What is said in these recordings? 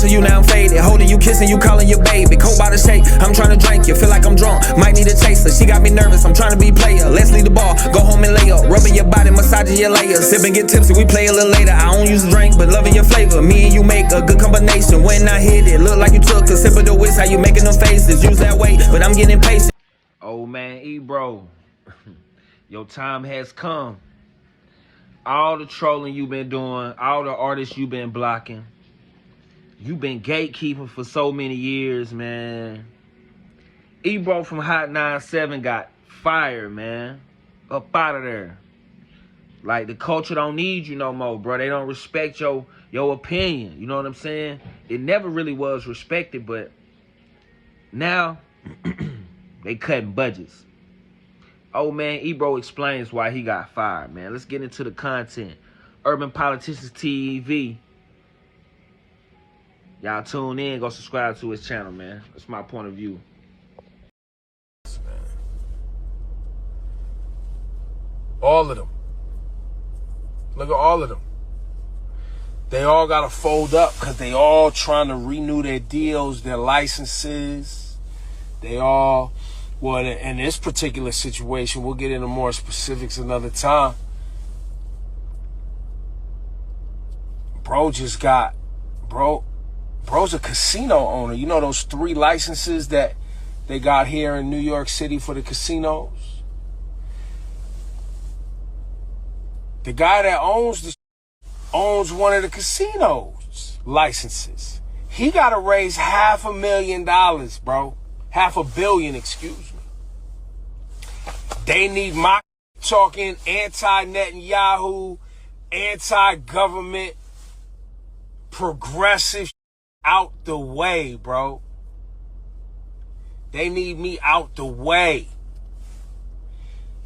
missing you, now I'm faded. Holding you, kissing you, calling you baby. Cold by the shake, I'm trying to drink you. Feel like I'm drunk, might need a chaser. She got me nervous, I'm trying to be player. Let's leave the ball, go home and lay up. Rubbing your body, massaging your layers. Sip and get tipsy, we play a little later. I don't use a drink, but loving your flavor. Me and you make a good combination. When I hit it, look like you took a sip of the whisk. How you making them faces? Use that way, but I'm getting impatient. Oh man, EBRO, your time has come. All the trolling you've been doing, all the artists you've been blocking, you've been gatekeeping for so many years, man. EBRO from Hot 97 got fired, man. Up out of there. Like, the culture don't need you no more, bro. They don't respect your opinion. You know what I'm saying? It never really was respected, but now they cutting budgets. Oh man, EBRO explains why he got fired, man. Let's get into the content. Urban Politicians TV. Y'all tune in, go subscribe to his channel, man. That's my point of view. All of them. Look at all of them. They all got to fold up because they all trying to renew their deals, their licenses. They all, well, in this particular situation, we'll get into more specifics another time. Bro's a casino owner. You know those 3 licenses that they got here in New York City for the casinos? The guy that owns one of the casinos licenses. He got to raise $500,000, bro. $500 million, excuse me. They need my talking anti-Netanyahu, anti-government, progressive out the way, bro. They need me out the way.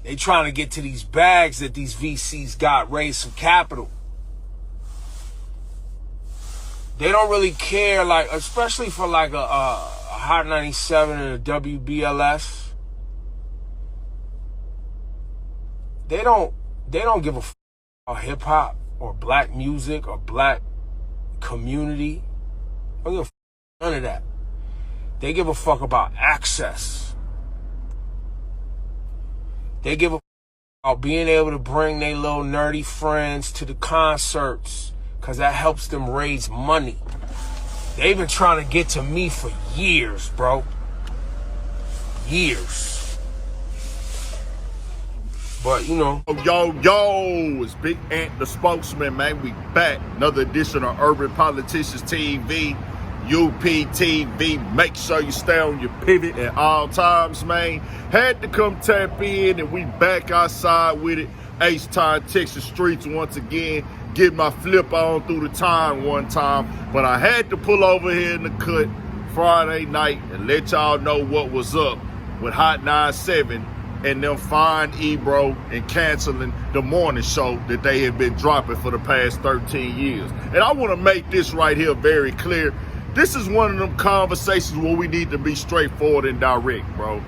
They trying to get to these bags that these VCs got, raise some capital. They don't really care, like, especially for like a Hot 97 and a WBLS. They don't give a f about hip hop or black music or black community. They don't give a f none of that. They give a fuck about access. They give a f about being able to bring their little nerdy friends to the concerts because that helps them raise money. They've been trying to get to me for years, bro. Years. But, you know. Yo, it's Big Ant, the spokesman, man. We back. Another edition of Urban Politicians TV, UPTV. Make sure you stay on your pivot at all times, man. Had to come tap in, and we back outside with it. H-Town, Texas streets once again. Get my flip on through the time one time. But I had to pull over here in the cut Friday night and let y'all know what was up with Hot 97 and them fine EBRO and canceling the morning show that they had been dropping for the past 13 years. And I want to make this right here very clear. This is one of them conversations where we need to be straightforward and direct, bro.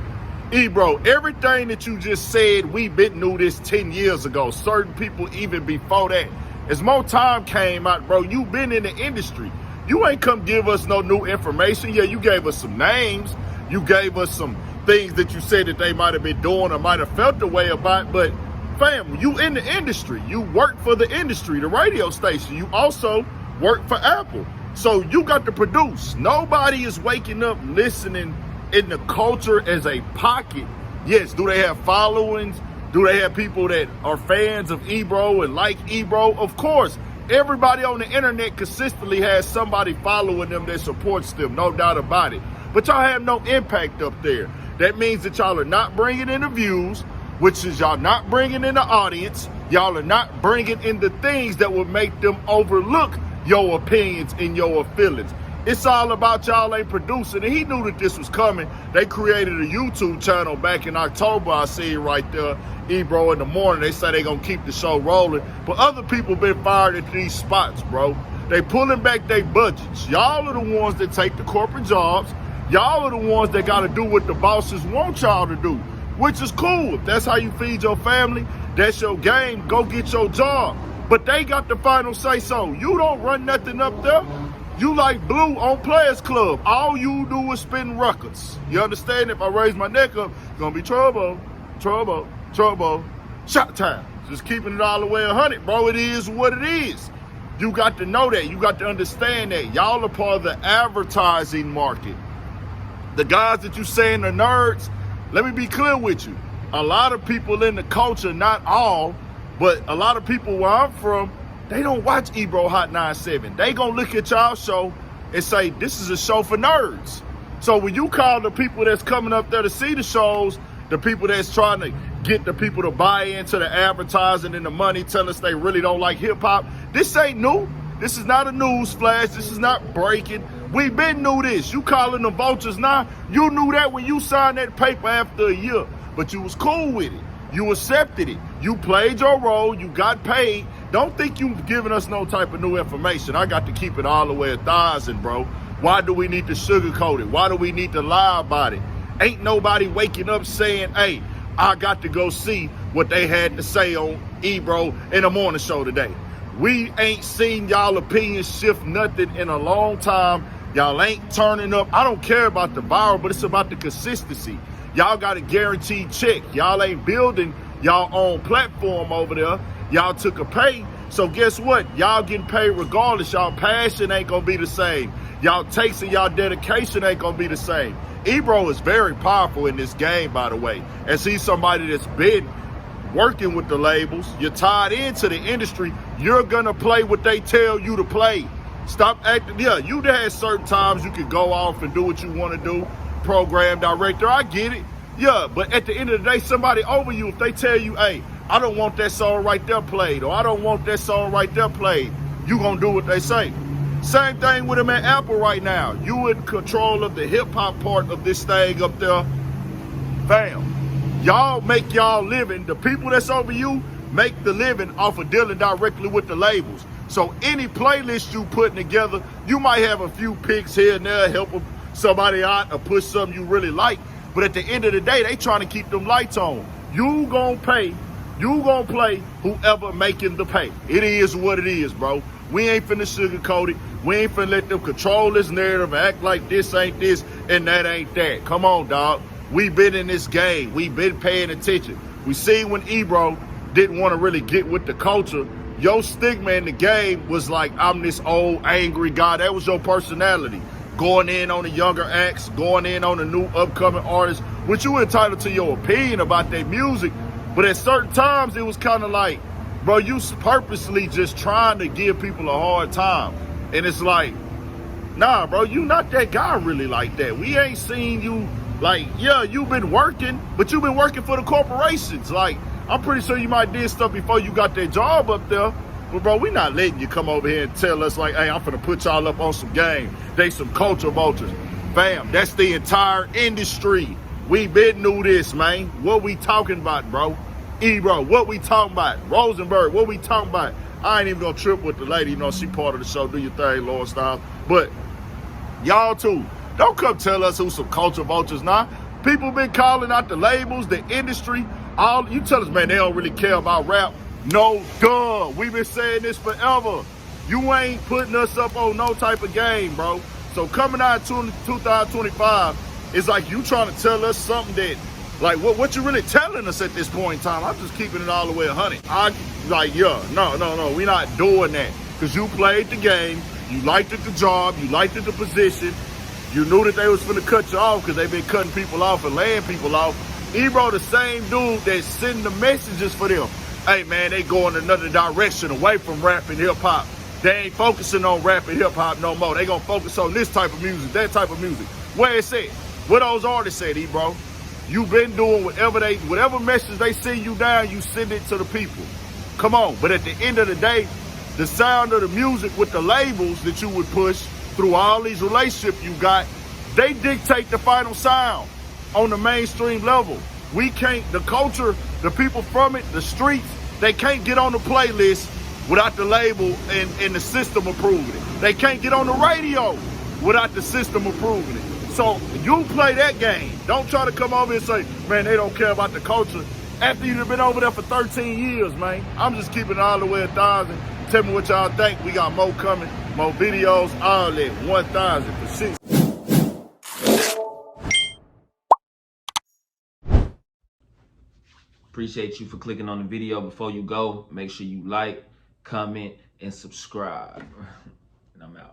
EBRO, everything that you just said, we been knew this 10 years ago. Certain people even before that. As more time came out, bro, you been in the industry. You ain't come give us no new information. Yeah, you gave us some names. You gave us some things that you said that they might have been doing or might have felt the way about. But, fam, you in the industry. You work for the industry, the radio station. You also work for Apple. So you got to produce. Nobody is waking up listening in the culture as a pocket. Yes, do they have followings? Do they have people that are fans of EBRO and like EBRO? Of course. Everybody on the internet consistently has somebody following them that supports them, no doubt about it. But y'all have no impact up there. That means that y'all are not bringing in the views, which is y'all not bringing in the audience. Y'all are not bringing in the things that will make them overlook your opinions and your feelings. It's all about y'all ain't producing. And he knew that this was coming. They created a YouTube channel back in October. I see it right there. EBRO in the morning. They say they gonna keep the show rolling. But other people been fired at these spots, bro. They pulling back their budgets. Y'all are the ones that take the corporate jobs. Y'all are the ones that gotta do what the bosses want y'all to do, which is cool. If that's how you feed your family, that's your game. Go get your job. But they got the final say so. You don't run nothing up there. You like Blue on Players Club. All you do is spin records. You understand? If I raise my neck up, it's gonna be trouble, trouble, trouble. Shot time. Just keeping it all the way 100, bro. It is what it is. You got to know that. You got to understand that. Y'all are part of the advertising market. The guys that you saying are nerds, let me be clear with you. A lot of people in the culture, not all, but a lot of people where I'm from, they don't watch EBRO Hot 97. They gonna look at y'all show and say, this is a show for nerds. So when you call the people that's coming up there to see the shows, the people that's trying to get the people to buy into the advertising and the money, tell us they really don't like hip hop, this ain't new. This is not a news flash. This is not breaking. We been knew this. You calling them vultures now? You knew that when you signed that paper after a year, but you was cool with it. You accepted it. You played your role. You got paid. Don't think you giving us no type of new information. I got to keep it all the way 1,000, bro. Why do we need to sugarcoat it? Why do we need to lie about it? Ain't nobody waking up saying, hey, I got to go see what they had to say on EBRO in the morning show today. We ain't seen y'all opinions shift nothing in a long time. Y'all ain't turning up. I don't care about the viral, but it's about the consistency. Y'all got a guaranteed check. Y'all ain't building y'all own platform over there. Y'all took a pay. So guess what? Y'all getting paid regardless. Y'all passion ain't gonna be the same. Y'all takes and y'all dedication ain't gonna be the same. EBRO is very powerful in this game, by the way. As he's somebody that's been working with the labels, you're tied into the industry, you're gonna play what they tell you to play. Stop acting, yeah, you had certain times you could go off and do what you wanna do, program director, I get it. Yeah, but at the end of the day, somebody over you, if they tell you, hey, I don't want that song right there played, or I don't want that song right there played, you gonna do what they say. Same thing with him at Apple right now. You in control of the hip hop part of this thing up there. Bam. Y'all make y'all living. The people that's over you make the living off of dealing directly with the labels. So any playlist you putting together, you might have a few picks here and there, help somebody out or push something you really like. But at the end of the day, they trying to keep them lights on. You gonna pay, you gonna play whoever making the pay. It is what it is, bro. We ain't finna sugarcoat it. We ain't finna let them control this narrative and act like this ain't this and that ain't that. Come on, dog. We been in this game. We been paying attention. We see when EBRO didn't want to really get with the culture, your stigma in the game was like, I'm this old angry guy. That was your personality. Going in on the younger acts, going in on the new upcoming artists, which you entitled to your opinion about their music. But at certain times, it was kind of like, bro, you purposely just trying to give people a hard time. And it's like, nah, bro, you not that guy really like that. We ain't seen you, like, yeah, you've been working, but you've been working for the corporations. Like, I'm pretty sure you might did stuff before you got that job up there. But, bro, we not letting you come over here and tell us, like, hey, I'm finna put y'all up on some game. They some culture vultures. Bam, that's the entire industry. We been knew this, man. What we talking about, bro? EBRO, what we talking about? Rosenberg, what we talking about? I ain't even gonna trip with the lady, you know, she part of the show. Do your thing, Lord Style. But y'all too, don't come tell us who some culture vultures now. People been calling out the labels, the industry. All you tell us, man, they don't really care about rap. No, duh. We been saying this forever. You ain't putting us up on no type of game, bro. So coming out 2025, it's like you trying to tell us something that, like, what you really telling us at this point in time? I'm just keeping it all the way 100. No, we not doing that. Because you played the game, you liked it the job, you liked it the position, you knew that they was finna cut you off because they been cutting people off and laying people off. EBRO the same dude that's sending the messages for them. Hey, man, they going another direction away from rap and hip-hop. They ain't focusing on rap and hip-hop no more. They gonna focus on this type of music, that type of music. Where it said? What those artists said, EBRO? You been doing whatever message they send you down, you send it to the people. Come on. But at the end of the day, the sound of the music with the labels that you would push through all these relationships you got, they dictate the final sound on the mainstream level. We can't, the culture, the people from it, the streets, they can't get on the playlist without the label and the system approving it. They can't get on the radio without the system approving it. So you play that game. Don't try to come over and say, man, they don't care about the culture. After you've been over there for 13 years, man. I'm just keeping it all the way 1,000. Tell me what y'all think. We got more coming. more videos, all that, 1,000 for 6. Appreciate you for clicking on the video. Before you go, make sure you like, comment, and subscribe. And I'm out.